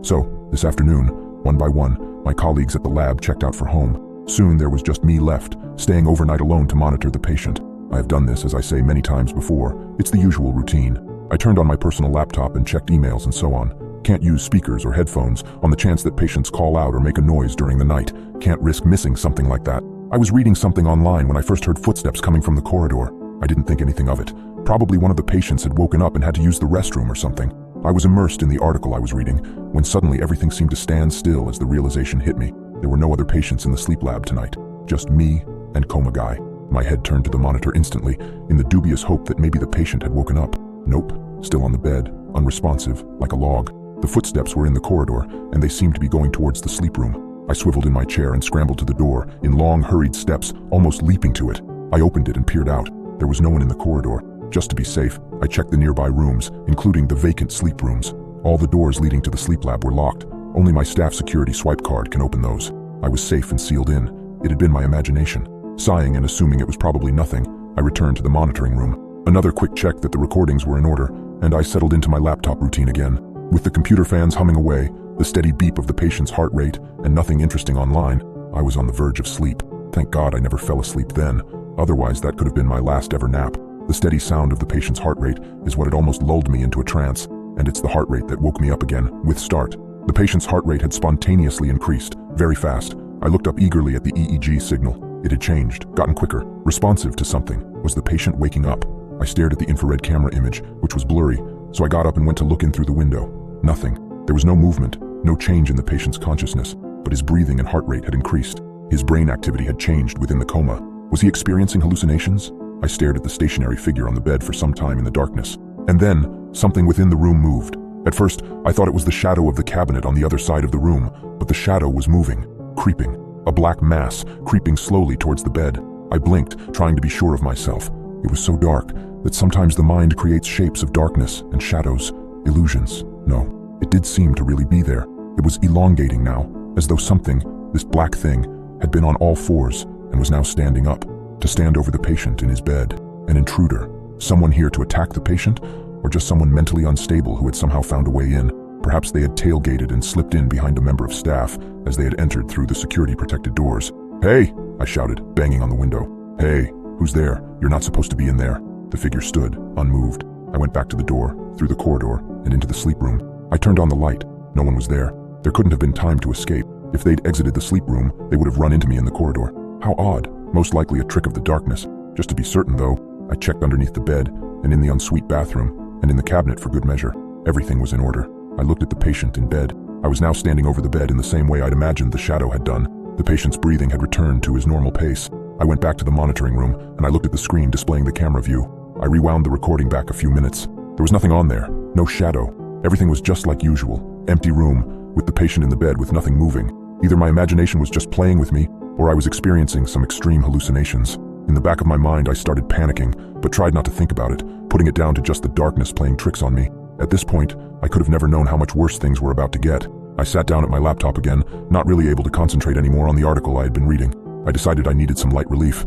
So, this afternoon, one by one, my colleagues at the lab checked out for home. Soon there was just me left, staying overnight alone to monitor the patient. I have done this, as I say, many times before. It's the usual routine. I turned on my personal laptop and checked emails and so on. Can't use speakers or headphones on the chance that patients call out or make a noise during the night. Can't risk missing something like that. I was reading something online when I first heard footsteps coming from the corridor. I didn't think anything of it. Probably one of the patients had woken up and had to use the restroom or something. I was immersed in the article I was reading, when suddenly everything seemed to stand still as the realization hit me. There were no other patients in the sleep lab tonight. Just me and coma guy. My head turned to the monitor instantly, in the dubious hope that maybe the patient had woken up. Nope, still on the bed, unresponsive, like a log. The footsteps were in the corridor, and they seemed to be going towards the sleep room. I swiveled in my chair and scrambled to the door, in long, hurried steps, almost leaping to it. I opened it and peered out. There was no one in the corridor. Just to be safe, I checked the nearby rooms, including the vacant sleep rooms. All the doors leading to the sleep lab were locked. Only my staff security swipe card can open those. I was safe and sealed in. It had been my imagination. Sighing and assuming it was probably nothing, I returned to the monitoring room. Another quick check that the recordings were in order, and I settled into my laptop routine again. With the computer fans humming away, the steady beep of the patient's heart rate, and nothing interesting online, I was on the verge of sleep. Thank God I never fell asleep then. Otherwise, that could have been my last ever nap. The steady sound of the patient's heart rate is what had almost lulled me into a trance, and it's the heart rate that woke me up again, with start. The patient's heart rate had spontaneously increased, very fast. I looked up eagerly at the EEG signal. It had changed, gotten quicker, responsive to something. Was the patient waking up? I stared at the infrared camera image, which was blurry, so I got up and went to look in through the window. Nothing. There was no movement, no change in the patient's consciousness, but his breathing and heart rate had increased. His brain activity had changed within the coma. Was he experiencing hallucinations? I stared at the stationary figure on the bed for some time in the darkness. And then, something within the room moved. At first, I thought it was the shadow of the cabinet on the other side of the room, but the shadow was moving, creeping. A black mass, creeping slowly towards the bed. I blinked, trying to be sure of myself. It was so dark that sometimes the mind creates shapes of darkness and shadows, illusions. No, it did seem to really be there. It was elongating now, as though something, this black thing, had been on all fours and was now standing up, to stand over the patient in his bed. An intruder. Someone here to attack the patient, or just someone mentally unstable who had somehow found a way in. Perhaps they had tailgated and slipped in behind a member of staff as they had entered through the security-protected doors. "Hey!" I shouted, banging on the window. "Hey, who's there? You're not supposed to be in there." The figure stood, unmoved. I went back to the door, through the corridor, and into the sleep room. I turned on the light. No one was there. There couldn't have been time to escape. If they'd exited the sleep room, they would have run into me in the corridor. How odd. Most likely a trick of the darkness. Just to be certain, though, I checked underneath the bed, and in the ensuite bathroom, and in the cabinet for good measure. Everything was in order. I looked at the patient in bed. I was now standing over the bed in the same way I'd imagined the shadow had done. The patient's breathing had returned to his normal pace. I went back to the monitoring room, and I looked at the screen displaying the camera view. I rewound the recording back a few minutes. There was nothing on there, no shadow. Everything was just like usual. Empty room, with the patient in the bed with nothing moving. Either my imagination was just playing with me, or I was experiencing some extreme hallucinations. In the back of my mind, I started panicking, but tried not to think about it, putting it down to just the darkness playing tricks on me. At this point, I could have never known how much worse things were about to get. I sat down at my laptop again, not really able to concentrate anymore on the article I had been reading. I decided I needed some light relief.